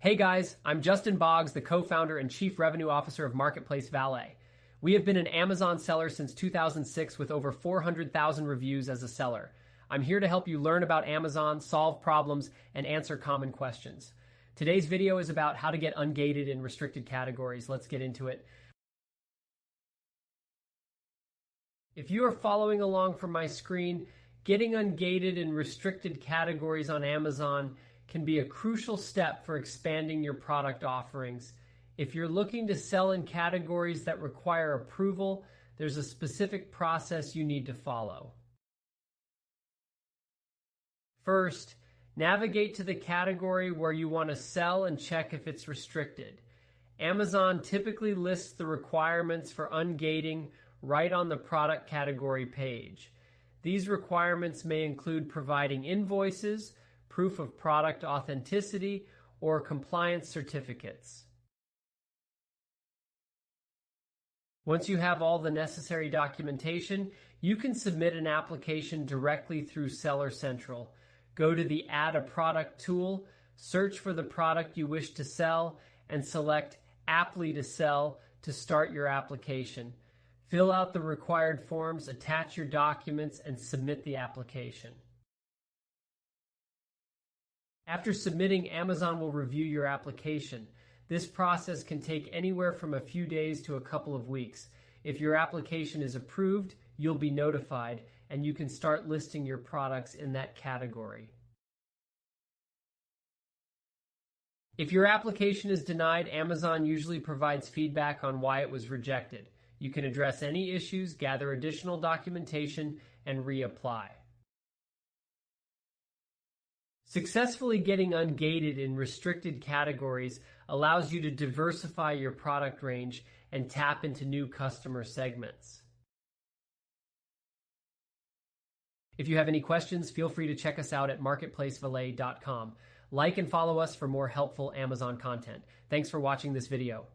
Hey guys, I'm Justin Boggs, the co-founder and chief revenue officer of Marketplace Valet. We have been an Amazon seller since 2006 with over 400,000 reviews as a seller. I'm here to help you learn about Amazon, solve problems, and answer common questions. Today's video is about how to get ungated in restricted categories. Let's get into it. If you are following along from my screen, getting ungated in restricted categories on Amazon can be a crucial step for expanding your product offerings. If you're looking to sell in categories that require approval, there's a specific process you need to follow. First, navigate to the category where you want to sell and check if it's restricted. Amazon typically lists the requirements for ungating right on the product category page. These requirements may include providing invoices, proof of product authenticity, or compliance certificates. Once you have all the necessary documentation, you can submit an application directly through Seller Central. Go to the Add a Product tool, search for the product you wish to sell, and select Aptly to Sell to start your application. Fill out the required forms, attach your documents, and submit the application. After submitting, Amazon will review your application. This process can take anywhere from a few days to a couple of weeks. If your application is approved, you'll be notified, and you can start listing your products in that category. If your application is denied, Amazon usually provides feedback on why it was rejected. You can address any issues, gather additional documentation, and reapply. Successfully getting ungated in restricted categories allows you to diversify your product range and tap into new customer segments. If you have any questions, feel free to check us out at marketplacevalet.com. Like and follow us for more helpful Amazon content. Thanks for watching this video.